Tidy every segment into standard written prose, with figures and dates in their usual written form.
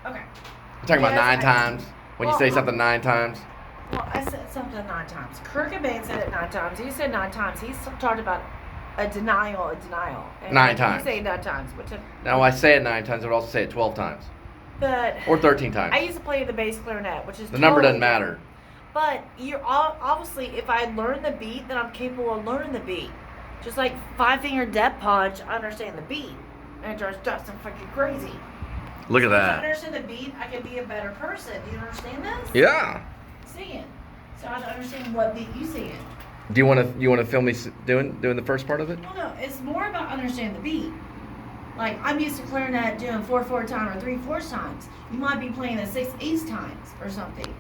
Okay. You're talking about 9 times? When you say something 9 times? Well, I said something 9 times. Kurt Cobain said it 9 times. He said 9 times. He's talked about a denial. And 9 times. You say 9 times. Now, I say it 9 times, I would also say it 12 times. But or 13 times. I used to play the bass clarinet, which is the number doesn't matter. But you're obviously, if I learn the beat, then I'm capable of learning the beat. Just like 5-finger death punch, I understand the beat, and it just drives them fucking crazy. Look at that. If I understand the beat, I can be a better person. Do you understand this? Yeah. Singing. So I understand what beat you sing. Do you want to film me doing the first part of it? No. It's more about understanding the beat. Like, I'm used to clarinet doing 4/4 time or 3/4 times. You might be playing it 6/8 times or something.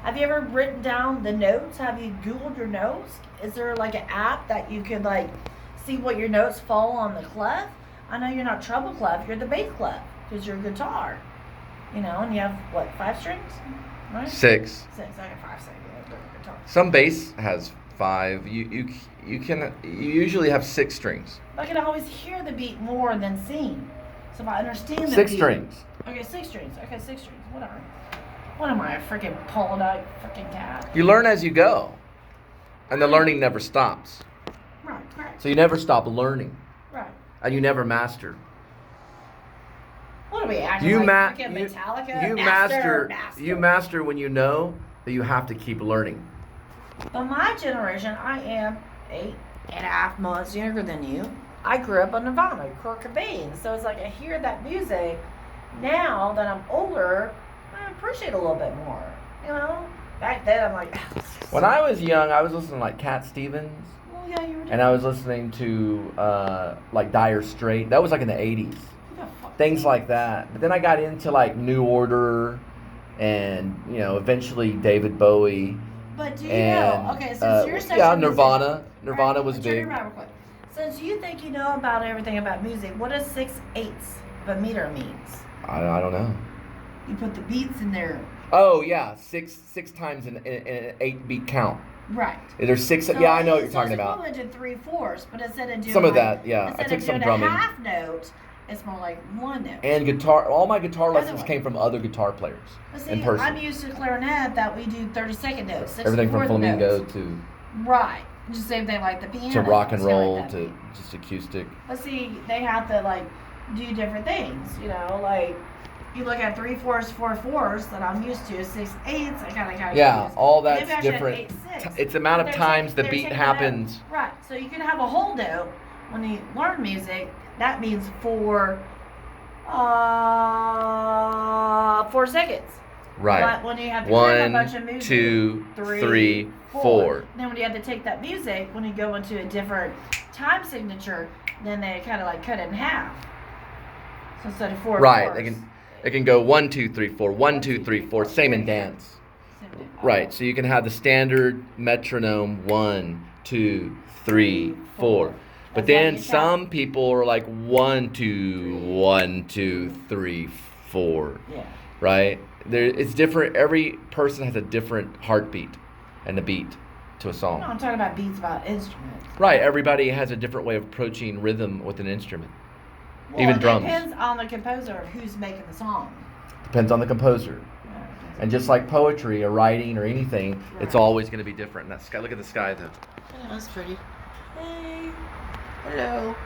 Have you ever written down the notes? Have you Googled your notes? Is there like an app that you could like see what your notes fall on the clef? I know you're not treble clef, you're the bass clef because you're a guitar. You know, and you have what, 5 strings? Right? 6. 6. I got 5 strings. Guitar. Some bass has 5. You usually have 6 strings. I can always hear the beat more than sing. So if I understand the 6 beat, strings. Okay, 6 strings. Okay, 6 strings. Whatever. What am I, a freaking pulling out freaking cat? You learn as you go. And the learning never stops. Right. So you never stop learning. Right. And you never master. What are we acting You like freaking Metallica? You master when you know that you have to keep learning. But my generation, I am 8.5 months younger than you. I grew up on Nirvana, Kurt Cobain. So it's like I hear that music. Now that I'm older, I appreciate it a little bit more. You know? Back then, I'm like... When I was young, I was listening to like Cat Stevens. Well, yeah, you were. And I was listening to like Dire Straits. That was like in the 80s. Things like that. But then I got into like New Order and, you know, eventually David Bowie. But do you know? Okay, since you're such yeah, a Nirvana. Music, Nirvana was big. Real quick. Since you think you know about everything about music, what does 6/8 of a meter means? I don't know. You put the beats in there. Oh yeah, six times in an 8-beat count. Right. There's 6. So yeah, I know what you're talking it's about. equivalent to 3/4, but instead of doing some of like, that, yeah. I took some doing drumming. A half note, it's more like 1 note. And guitar. All my guitar lessons came from other guitar players. But see, in person. I'm used to clarinet that we do 30-second notes. Everything from flamingo notes. to. Right. Just same thing like the piano. To rock and roll like to just acoustic. But see, they have to like do different things. You know, like. You look at 3/4, 4/4 that I'm used to, 6/8. I kind of yeah, used. all that's different. It's the amount of times the beat happens. Right. So you can have a whole note when you learn music. That means 4 seconds. Right. But when you have to play a bunch of music, 2, 3, 4. Then when you have to take that music, when you go into a different time signature, then they kind of like cut it in half. So instead of 4. Right. It can go 1, 2, 3, 4, 1, 2, 3, 4. Same in dance. Right. So you can have the standard metronome 1, 2, 3, 4. But then some people are like 1, 2, 1, 2, 3, 4. Yeah. Right. It's different. Every person has a different heartbeat and a beat to a song. No, I'm talking about beats about instruments. Right. Everybody has a different way of approaching rhythm with an instrument. Well, even drums. It depends on the composer of who's making the song. Depends on the composer. Yeah, and just like poetry or writing or anything, it's always going to be different. That sky, look at the sky though. Yeah, that's pretty. Hey. Hello.